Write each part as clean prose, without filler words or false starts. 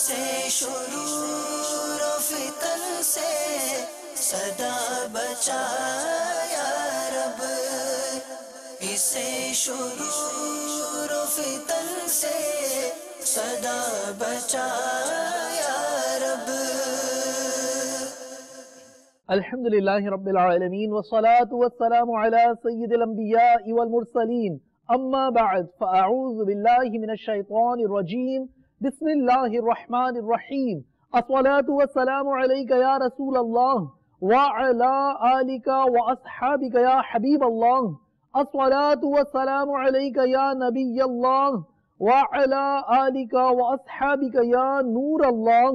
اسے شرور و فتن سے صدا بچا یا رب، اسے شرور و فتن سے صدا بچا یا رب۔ الحمدللہ رب العالمین والصلاة والسلام علی سید الانبیاء والمرسلین، اما بعد فاعوذ باللہ من الشیطان الرجیم، بسم اللہ الرحمن الرحیم۔ الصلاة والسلام علیک یا رسول اللہ وعلی آلک واصحابک یا حبیب اللہ، الصلاة والسلام علیک یا نبی اللہ وعلی آلک واصحابک یا نور اللہ۔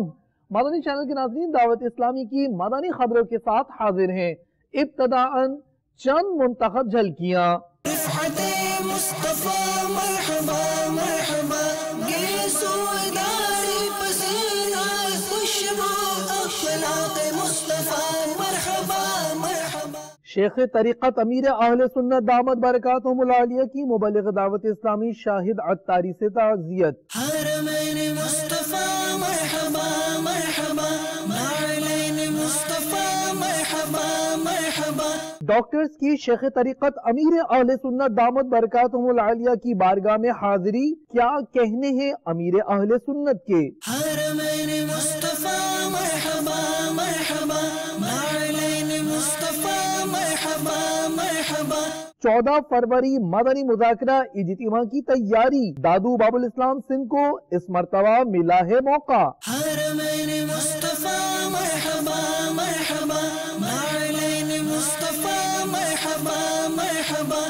مدنی چینل کے ناظرین، دعوت اسلامی کی مدنی خبروں کے ساتھ حاضر ہیں۔ ابتداءً چند منتخب جھلکیاں۔ رفعت مصطفیٰ مرحبا مرحبا، گیسودار پسینہ خوشبو اخلاق مصطفیٰ مرحبا مرحبا۔ شیخ طریقت امیر اہل سنت دامت برکاتہم العالیہ کی مبلغ دعوت اسلامی شاہد عطاری سے تعزیت۔ حرمین مصطفیٰ مرحبا مرحبا، نعلین مصطفیٰ مرحبا مرحبا۔ ڈاکٹرز کی شیخ طریقت امیر اہل سنت دامت برکاتہم العالیہ کی بارگاہ میں حاضری، کیا کہنے ہیں امیر اہل سنت کے؟ حرمین مصطفیٰ مرحبا مرحبا، نعلین مصطفیٰ مرحبا مرحبا۔ 14 فروری مدنی مذاکرہ اجتماع کی تیاری، دادو باب الاسلام سندھ کو اس مرتبہ ملا ہے موقع۔ حرمین مصطفیٰ مرحبا مرحبا، نعلین مصطفیٰ مرحبا مرحبا۔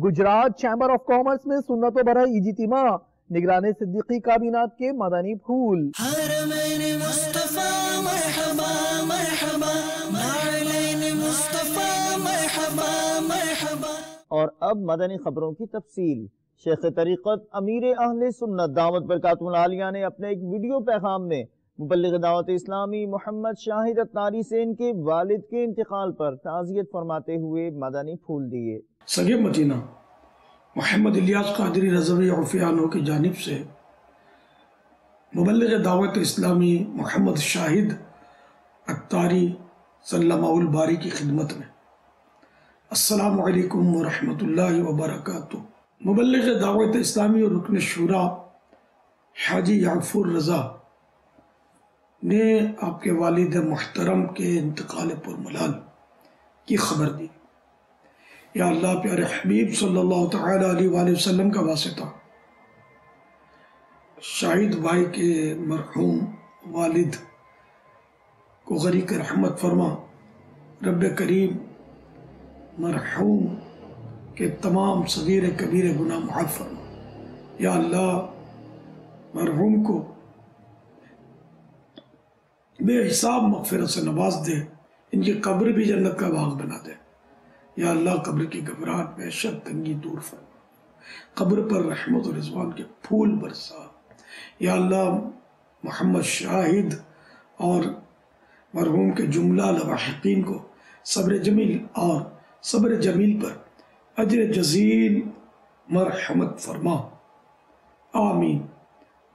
گجرات چیمبر آف کامرس میں سنت و برائے اجتماع، نگران صدیقی کابینات کے مدنی پھول۔ حرمین مصطفیٰ مرحبا مرحبا، نعلین مصطفیٰ مرحبا مرحبا۔ اور اب مدنی خبروں کی تفصیل۔ شیخ طریقت امیر اہل سنت دعوت برکاتہم العالیہ نے اپنے ایک ویڈیو پیغام میں مبلغ دعوت اسلامی محمد شاہد عطاری سے ان کے والد کے انتقال پر تعزیت فرماتے ہوئے مدنی پھول دیے۔ سگے مدینہ محمد الیاس قادری رضوی عرفی عنہ کی جانب سے مبلغ دعوت اسلامی محمد شاہد عطاری صلی اللہ الباری کی خدمت میں السلام علیکم ورحمۃ اللہ وبرکاتہ۔ مبلغ دعوت اسلامی اور رکن شورا حاجی یعفور رضا نے آپ کے والد محترم کے انتقال پر ملال کی خبر دی۔ یا اللہ پیارے حبیب صلی اللہ تعالی علیہ وآلہ وسلم کا واسطہ شاہد بھائی کے مرحوم والد کو غریق رحمت فرما۔ رب کریم مرحوم کے تمام صغیر کبیر گناہ معاف فرما۔ یا اللہ مرحوم کو بے حساب مغفرت سے نواز دے، ان کی قبر بھی جنت کا باغ بنا دے۔ یا اللہ قبر کی گھبراہٹ وحشت تنگی دور فرما، قبر پر رحمت و رضوان کے پھول برسا۔ یا اللہ محمد شاہد اور مرحوم کے جملہ لواحقین کو صبر جمیل اور صبر جمیل پر اجر جزیل مرحمت فرما، آمین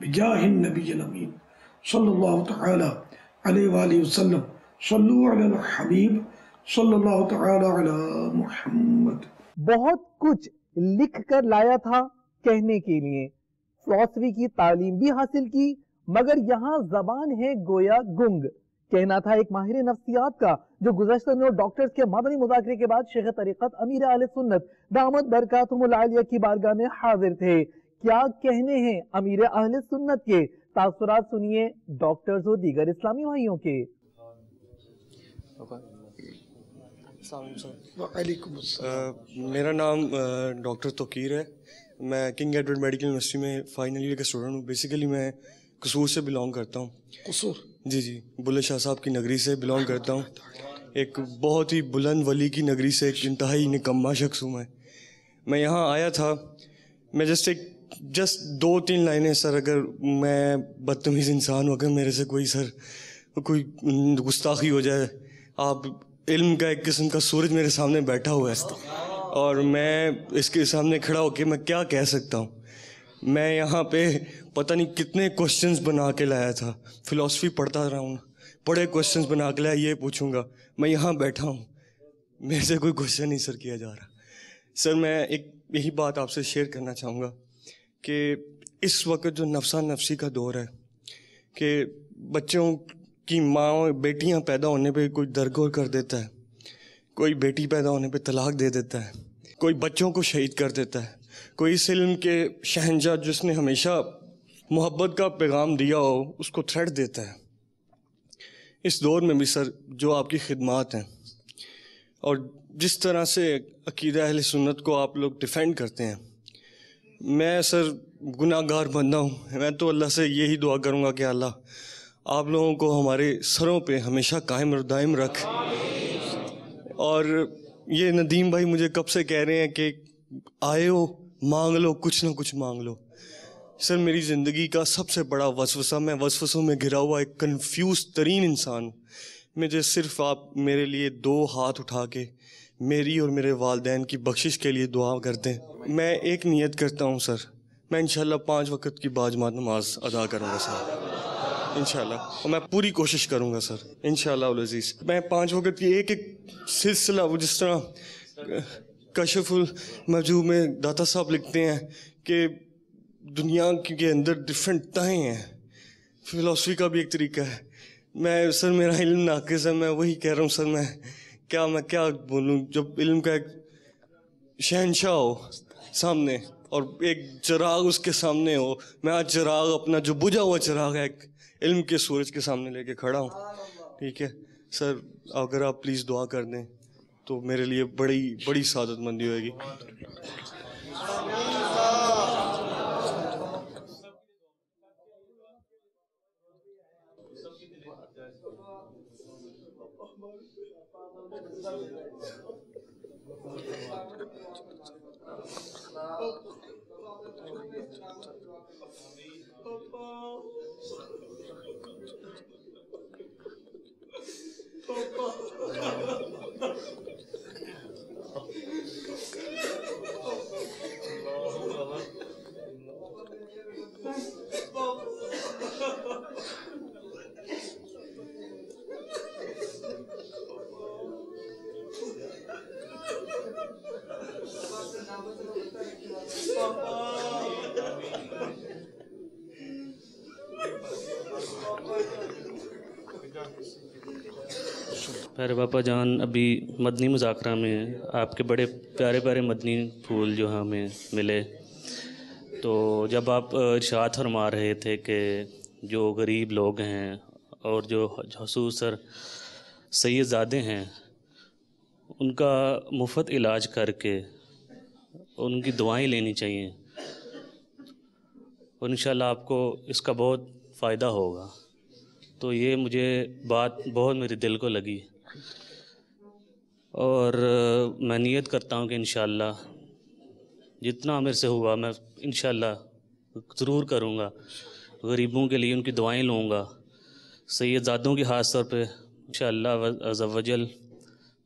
بجاہ النبی الامین صلی اللہ تعالی علیہ وآلہ وسلم۔ صلو علی الحبیب صلی اللہ تعالی علی محمد۔ بہت کچھ لکھ کر لایا تھا کہنے کے لیے، فلسفی کی تعلیم بھی حاصل کی، مگر یہاں زبان ہے گویا گنگ، کہنا تھا ایک ماہر نفسیات کا جو گزشتہ دنوں ڈاکٹرز کے مدنی مذاکرے کے بعد شیخ طریقت امیر اہل سنت دامت برکاتہم العالیہ کی بارگاہ میں حاضر تھے۔ کیا کہنے ہیں امیر اہل سنت کے؟ تاثرات سنیے ڈاکٹرز و دیگر اسلامی بھائیوں کے۔ وعلیکم السلام۔ میرا نام ڈاکٹر توقیر ہے، میں کنگ ایڈورڈ میڈیکل یونیورسٹی میں فائنل ایئر کا اسٹوڈنٹ ہوں۔ بیسیکلی میں قصور سے بلانگ کرتا ہوں۔ قصور؟ جی بلے شاہ صاحب کی نگری سے بلانگ کرتا ہوں، ایک بہت ہی بلند ولی کی نگری سے، ایک انتہائی نکما شخص ہوں میں یہاں آیا تھا۔ میں جسٹ 2-3 لائنیں سر، اگر میں بدتمیز انسان ہوں، اگر میرے سے کوئی گستاخی ہو جائے، آپ علم کا ایک قسم کا سورج میرے سامنے بیٹھا ہوا ہے اور میں اس کے سامنے کھڑا ہو کے میں کیا کہہ سکتا ہوں۔ میں یہاں پہ پتہ نہیں کتنے کوشچنز بنا کے لایا تھا، فلاسفی پڑھتا رہا ہوں، بڑے کوشچنز بنا کے لایا، یہ پوچھوں گا، میں یہاں بیٹھا ہوں، میرے سے کوئی کوشچن نہیں سر کیا جا رہا۔ سر میں ایک یہی بات آپ سے شیئر کرنا چاہوں گا کہ اس وقت جو نفسا نفسی کا دور ہے کہ بچوں کی ماں بیٹیاں پیدا ہونے پہ کوئی درگور کر دیتا ہے، کوئی بیٹی پیدا ہونے پہ طلاق دے دیتا ہے، کوئی بچوں کو شہید کر دیتا ہے، کوئی اس علم کے شہنشاہ جس نے ہمیشہ محبت کا پیغام دیا ہو اس کو تھریٹ دیتا ہے۔ اس دور میں بھی سر جو آپ کی خدمات ہیں اور جس طرح سے عقیدہ اہل سنت کو آپ لوگ ڈیفینڈ کرتے ہیں، میں سر گناہ گار بندہ ہوں، میں تو اللہ سے یہی دعا کروں گا کہ اللہ آپ لوگوں کو ہمارے سروں پہ ہمیشہ قائم اور دائم رکھ۔ اور یہ ندیم بھائی مجھے کب سے کہہ رہے ہیں کہ آئے ہو مانگ لو، کچھ نہ کچھ مانگ لو۔ سر میری زندگی کا سب سے بڑا وسوسہ، میں وسوسوں میں گھرا ہوا ایک کنفیوز ترین انسان ہوں، مجھے صرف آپ میرے لیے 2 ہاتھ اٹھا کے میری اور میرے والدین کی بخشش کے لیے دعا کرتے ہیں۔ میں ایک نیت کرتا ہوں سر، میں انشاءاللہ 5 وقت کی باجماعت نماز ادا کروں گا سر انشاءاللہ، اور میں پوری کوشش کروں گا سر انشاءاللہ العزیز۔ میں 5 وقت کی ایک سلسلہ، وہ جس طرح کشف المحجوب میں داتا صاحب لکھتے ہیں کہ دنیا کے اندر ڈفرینٹ تہیں ہیں، فلاسفی کا بھی ایک طریقہ ہے۔ میں سر میرا علم ناقص ہے، میں وہی کہہ رہا ہوں سر، میں کیا بولوں، جب علم کا ایک شہنشاہ ہو سامنے اور ایک چراغ اس کے سامنے ہو، میں آج چراغ اپنا جو بجھا ہوا چراغ ہے ایک علم کے سورج کے سامنے لے کے کھڑا ہوں، ٹھیک ہے سر، اگر آپ پلیز دعا کر دیں تو میرے لیے بڑی سعادت مندی ہوئے گی۔ پیارے باپا جان، ابھی مدنی مذاکرہ میں آپ کے بڑے پیارے پیارے مدنی پھول جو ہمیں ملے، تو جب آپ ارشاد فرما رہے تھے کہ جو غریب لوگ ہیں اور جو خصوصاً سید زادے ہیں، ان کا مفت علاج کر کے ان کی دعائیں لینی چاہیے، اور انشاءاللہ آپ کو اس کا بہت فائدہ ہوگا۔ تو یہ مجھے بات بہت میرے دل کو لگی، اور میں نیت کرتا ہوں کہ انشاءاللہ جتنا میرے سے ہوا میں انشاءاللہ ضرور کروں گا، غریبوں کے لیے ان کی دعائیں لوں گا، سید زادوں کی خاص طور پہ انشاءاللہ عز و جل۔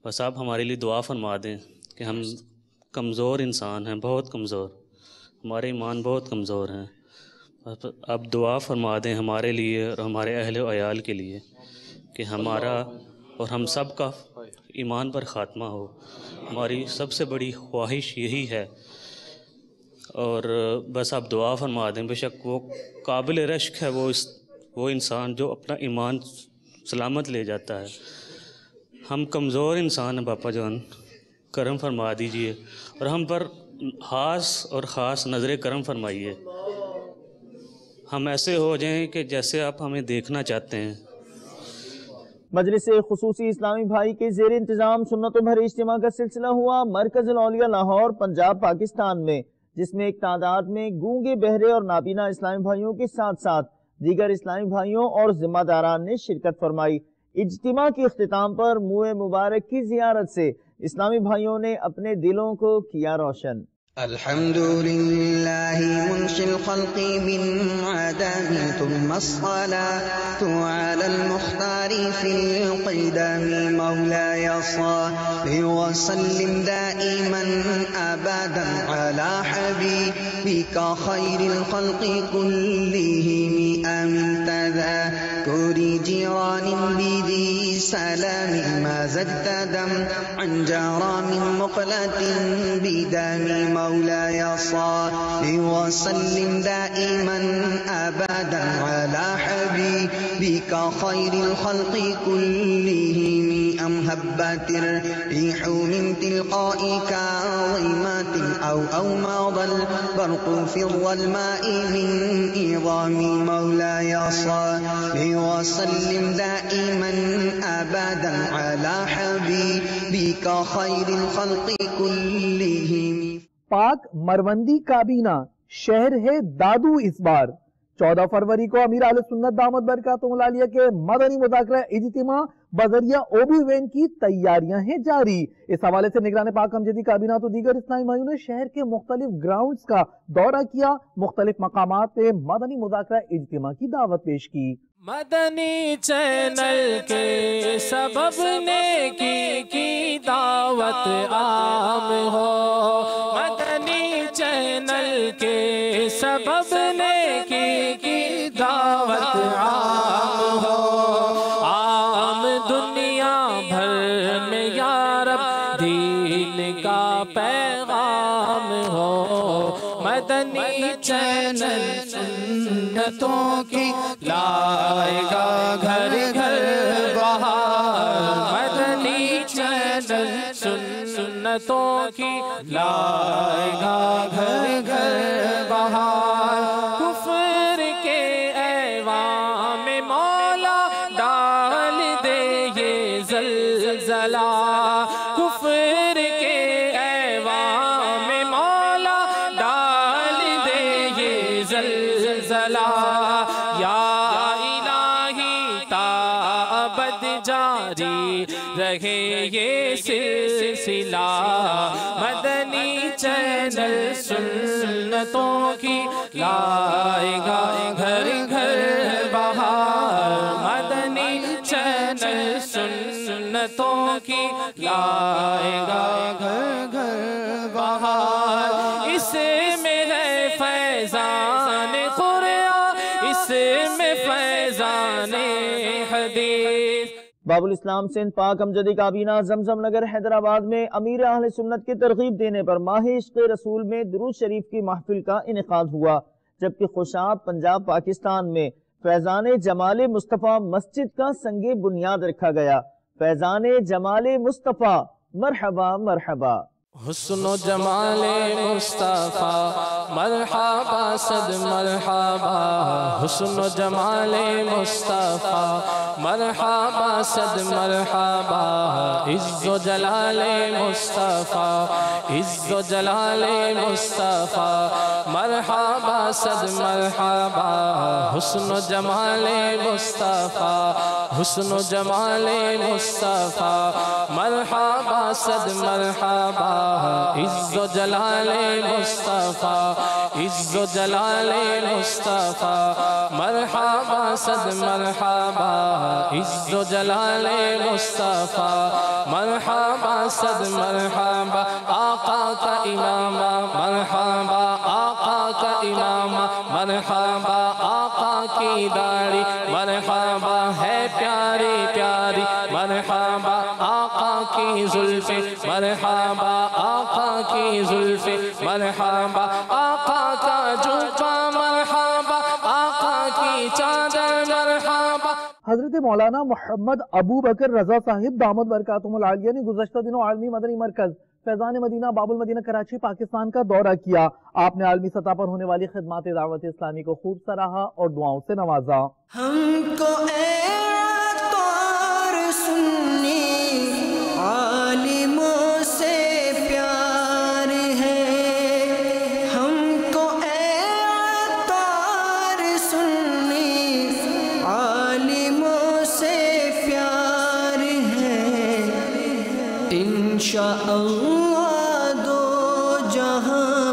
بس آپ ہمارے لیے دعا فرما دیں کہ ہم کمزور انسان ہیں، بہت کمزور، ہمارے ایمان بہت کمزور ہیں، آپ دعا فرما دیں ہمارے لیے اور ہمارے اہل و عیال کے لیے کہ ہمارا اور ہم سب کا ایمان پر خاتمہ ہو۔ ہماری سب سے بڑی خواہش یہی ہے، اور بس آپ دعا فرما دیں۔ بے شک وہ قابل رشک ہے وہ انسان جو اپنا ایمان سلامت لے جاتا ہے۔ ہم کمزور انسان ہیں باپا جان، کرم فرما دیجئے اور ہم پر خاص نظر کرم فرمائیے، ہم ایسے ہو جائیں کہ جیسے آپ ہمیں دیکھنا چاہتے ہیں۔ مجلس خصوصی اسلامی بھائی کے زیر انتظام سنتوں بھرے اجتماع کا سلسلہ ہوا مرکز الاولیاء لاہور پنجاب پاکستان میں، جس میں ایک تعداد میں گونگے بہرے اور نابینا اسلامی بھائیوں کے ساتھ ساتھ دیگر اسلامی بھائیوں اور ذمہ داران نے شرکت فرمائی۔ اجتماع کے اختتام پر منہ مبارک کی زیارت سے اسلامی بھائیوں نے اپنے دلوں کو کیا روشن۔ الحمد لله منشئ الخلق من عدم ثم الصلاة على المختار في القدم مولاي صل وسلم دائما أبدا على حبيبك خير الخلق كلهم أمن تذكر جيران بذي سلام ما زدت دم عن جرى من مقلة بدم مولاي صل وسلم دائما أبدا على حبيبك خير الخلق كلهم أم هبت الريح من تلقاء كاظمات أو مضى البرق في الظلماء من إظام مولاي صل وسلم دائما أبدا على حبيبك خير الخلق كلهم. پاک مروندی کابینہ شہر ہے دادو. اس بار 14 فروری کو امیر اہل سنت دامت برکاتہم العالیہ کے مدنی مذاکرہ اجتماع بذریعہ اوبی وین کی تیاریاں ہیں جاری. اس حوالے سے نگران پاک امجدی کابینہ تو دیگر اسلامی بھائیوں نے شہر کے مختلف گراؤنڈز کا دورہ کیا، مختلف مقامات پہ مدنی مذاکرہ اجتماع کی دعوت پیش کی. مدنی چینل کے سبب نیکی کی دعوت عام ہو، مدنی چینل کے سبب نیکی کی دعوت عام ہو، عام دنیا بھر میں یا رب دین کا پیغام ہو. مدنی چینل سنتوں کی لائے گا گھر گھر بہار، مدنی چینل سنتوں کی لائے گا گھر گھر بہار. کفر کے ایوان میں مولا ڈال دے یہ زلزلہ، کفر کے ایوان میں مولا ڈال دے یہ زلزلہ. یا الہی تا ابد جاری رہے یہ سلسلہ، مدنی چینل سنتوں کی لائے گا گھر گھر بہار، مدنی چینل سنتوں کی لائے گا گھر گھر بہار. اس میں ہے فیضان قرآن، اس میں فیضان حدیث. باب الاسلام سندھ پاک امجدی کابینہ زمزم نگر حیدرآباد میں امیر اہل سنت کی ترغیب دینے پر ماہ عشق رسول میں درود شریف کی محفل کا انعقاد ہوا، جبکہ خوشاب پنجاب پاکستان میں فیضان جمال مصطفیٰ مسجد کا سنگ بنیاد رکھا گیا. فیضان جمال مصطفیٰ مرحبا مرحبا. حسن و جمال مصطفیٰ مرحبا صد مرحبا، حسن و جمال مصطفیٰ مرحبا صد مرحبا. عز و جلال مصطفیٰ عز و جلال مصطفیٰ مرحبا صد مرحبا. حسن و جمال مصطفیٰ حسن و جمال مصطفیٰ مرحبا صد مرحبا. عز و جلال مصطفیٰ عز و جلال مصطفیٰ مرحبا صد مرحبا. عز و جلال مصطفیٰ مرحبا صد مرحبا. آقا کا امامہ مرحبا، آقا کا امامہ مرحبا. آقا کی داڑھی مرحبا ہے پیاری پیاری مرحبا. آقا کی زلفیں مرحبا، آقا کی زلفیں مرحبا. آقا کا جوبہ مرحبا، آقا کی چادر مرحبا. حضرت مولانا محمد ابو بکر رضا صاحب دامت برکاتہم العالیہ نے گزشتہ دنوں عالمی مدنی مرکز فیضان مدینہ باب المدینہ کراچی پاکستان کا دورہ کیا. آپ نے عالمی سطح پر ہونے والی خدمات دعوت اسلامی کو خوب سراہا اور دعاؤں سے نوازا. ہم کو اے عطار سنی عالموں سے پیار ہے، ہم کو اے عطار سنی عالموں سے پیار ہے. انشاءاللہ دو جہاں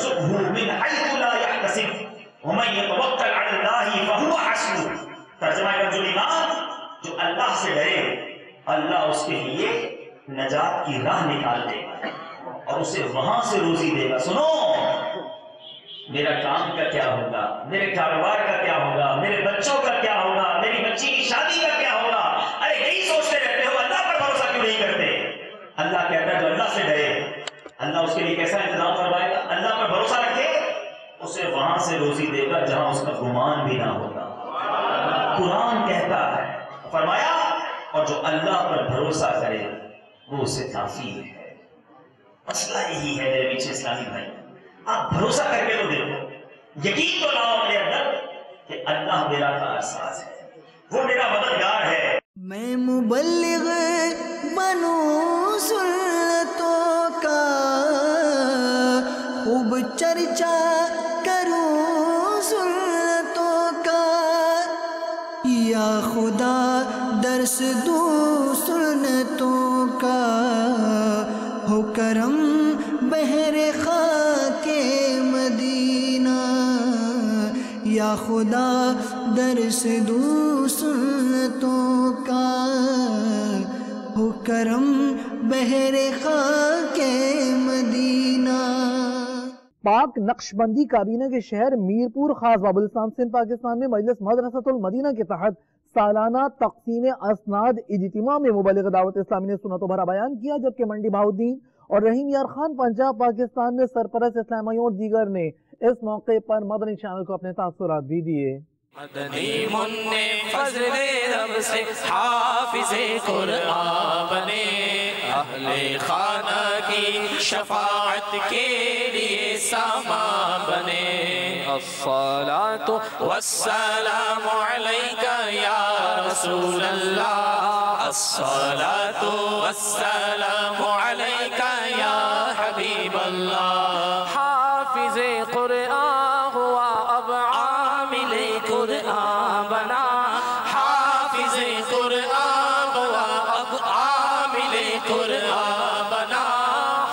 وَيَرْزُقْهُ مِنْ حَيْثُ لَا يَحْتَسِبُ وَمَن يَتَوَکَّلْ عَلَى اللَّهِ فَهُوَ حَسْبُهُ. ترجمہ کنز الایمان، جو اللہ سے ڈرے اللہ اس کے لیے نجات کی راہ نکال دے گا اور اسے وہاں سے روزی دے گا. سنو، میرا کام کا کیا ہوگا، میرے کاروبار کا کیا ہوگا، میرے بچوں کا کیا ہوگا، میری بچی کی شادی کا کیا ہوگا، ارے یہی سوچتے رہتے ہو، اللہ پر بھروسہ کیوں نہیں کرتے؟ اللہ کہتا ہے جو اللہ سے ڈرے اللہ اس کے لیے کیسا انتظام کروائے گا. اللہ پر بھروسہ رکھے اسے وہاں سے روزی دے گا جہاں اس کا گمان بھی نہ ہوگا. قرآن کہتا ہے، فرمایا اور جو اللہ پر بھروسہ کرے وہ اسے کافی ہے. مسئلہ یہی ہے میرے پیچھے اسلامی بھائی، آپ بھروسہ کر کے تو دیکھو، یقین تو لاؤ اپنے اندر کہ اللہ میرا کارساز ہے، وہ میرا مددگار ہے. میں مبلغ بنوں سنتوں کا، خوب چرچا کروں سنتوں کا، یا خدا درس دوں سنتوں کا، ہو کرم بہر خاک مدینہ، یا خدا درس دوں سنتوں کا، ہو کرم بہر خاک مدینہ. پاک نقش بندی کابینہ کے شہر میرپور خاص بابلستان سندھ پاکستان میں مجلس مدرسۃ المدینہ کے تحت سالانہ تقسیم اسناد اجتماع میں مبلغ دعوت اسلامی نے سنت و بھرا بیان کیا، جبکہ منڈی بہاؤدین اور رحیم یار خان پنجاب پاکستان میں سرپرست اسلامیوں اور دیگر نے اس موقع پر مدنی چینل کو اپنے تاثرات بھی دیے. مدنی منع فضل رب سے حافظ قرآن بنے، اہل خانہ کی شفاعت کے لیے سامان بنے. الصلاۃ والسلام علیک یا رسول اللہ، الصلاۃ والسلام علیک یا حبیب اللہ. حافظ قرآن ہوا اب عامل قرآن بنا، حافظ قرآن ہوا اب عامل قرآن بنا،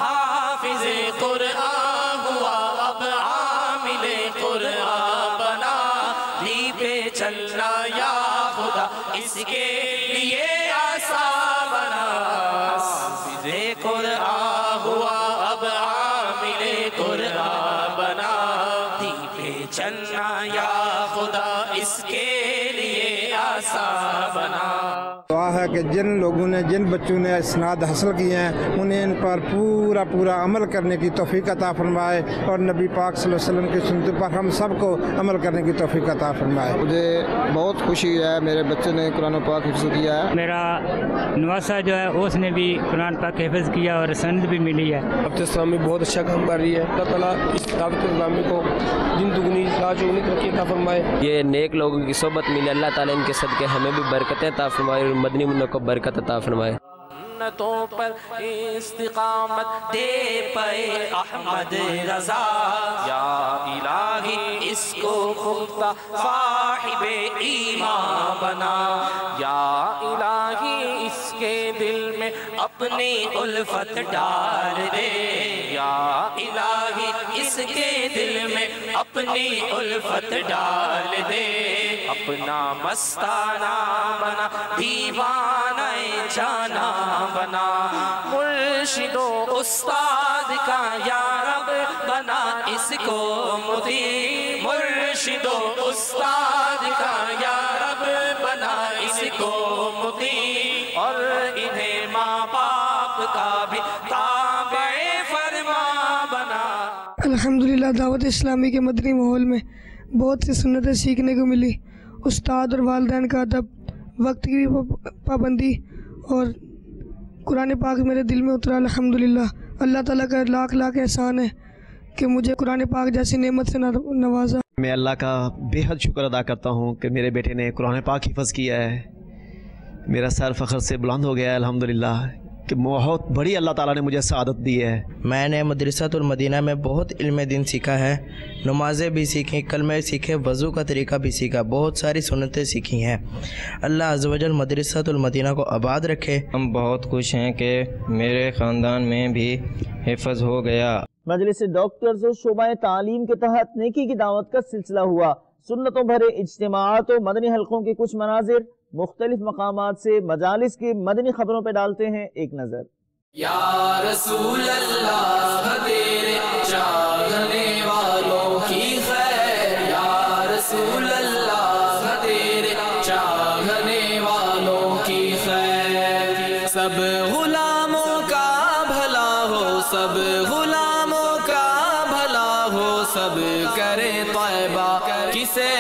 حافظ قرآن ہوا اب عامل قرآن بنا. لی پہ چلنا یا خدا اس کے لیے آسان بنا، حافظ قرآن ہوا اب عامل قرآن بنا. لی پہ چلنا یا خدا اس کے لیے آسان بنا. دعا ہے کہ جن لوگوں نے، جن بچوں نے اسناد حاصل کیے ہیں انہیں ان پر پورا عمل کرنے کی توفیق عطا فرمائے، اور نبی پاک صلی اللہ علیہ وسلم کی سنت پر ہم سب کو عمل کرنے کی توفیق عطا فرمائے. مجھے بہت خوشی ہے، میرے بچے نے قرآن پاک حفظ کیا ہے. میرا نواسا جو ہے اس نے بھی قرآن پاک حفظ کیا اور سند بھی ملی ہے. دعوت اسلامی بہت اچھا کام کر رہی ہے. اللہ تعالیٰ اس دعوت اسلامی کو جن دگنی لاجوگنی ترقی عطا فرمائے. یہ نیک لوگوں کی صحبت ملی، اللہ تعالیٰ ان کے صدقے ہمیں بھی برکتیں عطا فرمائے اور مدنی منع کو برکت عطا فرمائے. سنتوں پر استقامت دے پائے احمد رضا، یا الہی اس کو خود صاحب ایمان بنا. یا الہی اس کے دل میں اپنی الفت ڈال دے، یا الہی اس کے دل میں اپنی الفت ڈال دے. اپنا مستانہ بنا، دیوانہ جانا بنا، مرشد و استاد کا یا رب بنا اس کو مطیع. مرشد و استاد کا یا رب بنا اس کو مطیع، اور انہیں ماں باپ کا بھی تابع فرما بنا. الحمدللہ دعوت اسلامی کے مدنی ماحول میں بہت سی سنتیں سیکھنے کو ملی. استاد اور والدین کا ادب، وقت کی بھی پابندی، اور قرآن پاک میرے دل میں اترا. الحمدللہ اللہ تعالیٰ کا لاکھ لاکھ احسان ہے کہ مجھے قرآن پاک جیسی نعمت سے نوازا. میں اللہ کا بے حد شکر ادا کرتا ہوں کہ میرے بیٹے نے قرآن پاک حفظ کیا ہے. میرا سر فخر سے بلند ہو گیا ہے الحمدللہ کہ بہت بڑی اللہ تعالیٰ نے مجھے سعادت دی ہے. میں نے مدرسۃ المدینہ میں بہت علم دین سیکھا ہے، نمازیں بھی سیکھیں، کلمے سیکھے، وضو کا طریقہ بھی سیکھا، بہت ساری سنتیں سیکھی ہیں. اللہ عز و جل مدرسۃ المدینہ کو آباد رکھے. ہم بہت خوش ہیں کہ میرے خاندان میں بھی حفظ ہو گیا. مجلس ڈاکٹرز و شعبہ تعلیم کے تحت نیکی کی دعوت کا سلسلہ ہوا. سنتوں بھرے اجتماعات و مدنی حلقوں کے کچھ مناظر مختلف مقامات سے مجالس کی مدنی خبروں پہ ڈالتے ہیں ایک نظر. یا رسول اللہ تیرے چاہنے والوں کی خیر، یا رسول اللہ تیرے چاہنے والوں کی خیر. سب غلاموں کا بھلا ہو، سب غلاموں کا بھلا ہو، سب کرے طیبہ کسے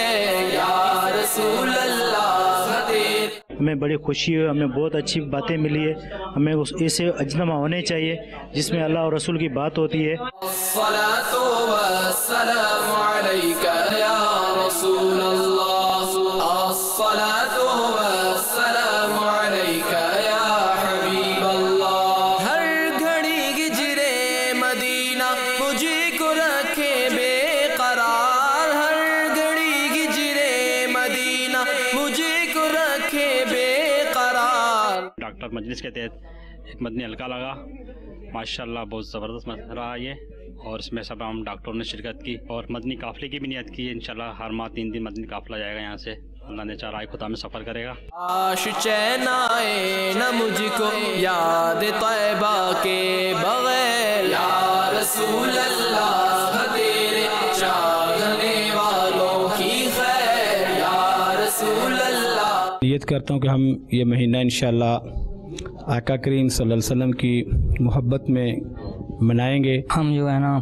یا رسول اللہ تیرے. ہمیں بڑی خوشی ہوئی، ہمیں بہت اچھی باتیں ملی ہے. ہمیں ایسے اجتماع ہونے چاہیے جس میں اللہ اور رسول کی بات ہوتی ہے. الصلاۃ والسلام علیک یا رسول اللہ، الصلاۃ والسلام علیک یا حبیب اللہ. ہر گھڑی ہجرے مدینہ مجھے کو رکھے بے قرار، ہر گھڑی ہجرے مدینہ مجھے کو رکھے بے قرار. ڈاکٹر مجلس کے تحت ایک مدنی حلقہ لگا، ماشاءاللہ بہت زبردست رہا یہ، اور اس میں سب ہم ڈاکٹروں نے شرکت کی اور مدنی قافلے کی بھی نیت کی ہے. انشاءاللہ ہر ماہ 3 دن مدنی قافلہ جائے گا یہاں سے، اللہ نے چاہ رائے خدا میں سفر کرے گا. آش چین آئے نہ مجھ کو یاد طیبہ کے بغیر، یا رسول اللہ تیرے چاہنے والوں کی خیر، یا رسول اللہ. نیت کرتا ہوں کہ ہم یہ مہینہ انشاءاللہ آقا کریم صلی اللہ علیہ وسلم کی محبت میں منائیں گے. ہم جو ہے نا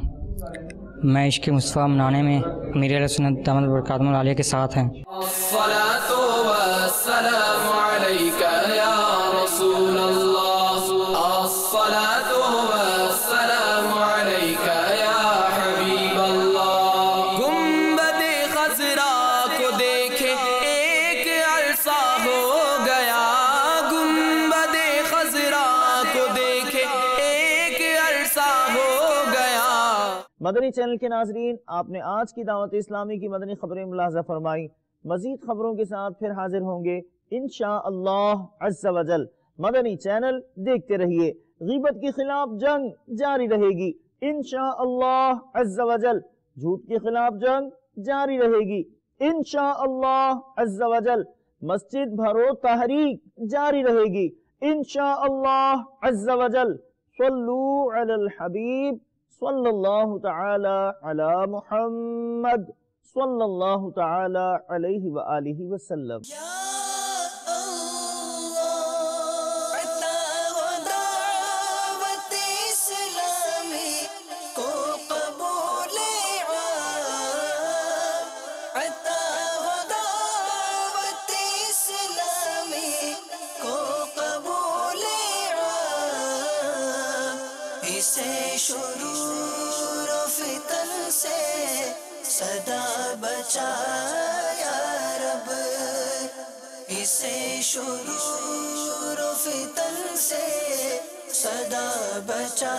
میں عشق مصطفیٰ منانے میں امیر اہل سنت دامت برکاتہم العالیہ کے ساتھ ہیں. الصلاۃ والسلام علیک یا رسول اللہ، الصلاۃ والسلام علیک یا حبیب اللہ. گنبد خضرا کو دیکھے ایک عرصہ ہو گیا، گنبد خضرا کو دیکھے ایک عرصہ ہو گیا. مدنی چینل کے ناظرین، آپ نے آج کی دعوت اسلامی کی مدنی خبریں ملاحظہ فرمائی. مزید خبروں کے ساتھ پھر حاضر ہوں گے انشاءاللہ عز و جل. مدنی چینل دیکھتے رہیے. غیبت کے خلاف جنگ جاری رہے گی انشاءاللہ عز و جل. جھوٹ کے خلاف جنگ جاری رہے گی انشاءاللہ عز و جل. مسجد بھرو تحریک جاری رہے گی انشاءاللہ عز و جل. صلو علی الحبیب صلی اللہ تعالی علی محمد صلی اللہ تعالی علیہ وآلہ وسلم. شرور و فتن سے صدا بچا یا رب، اسے شرور و فتن سے صدا بچا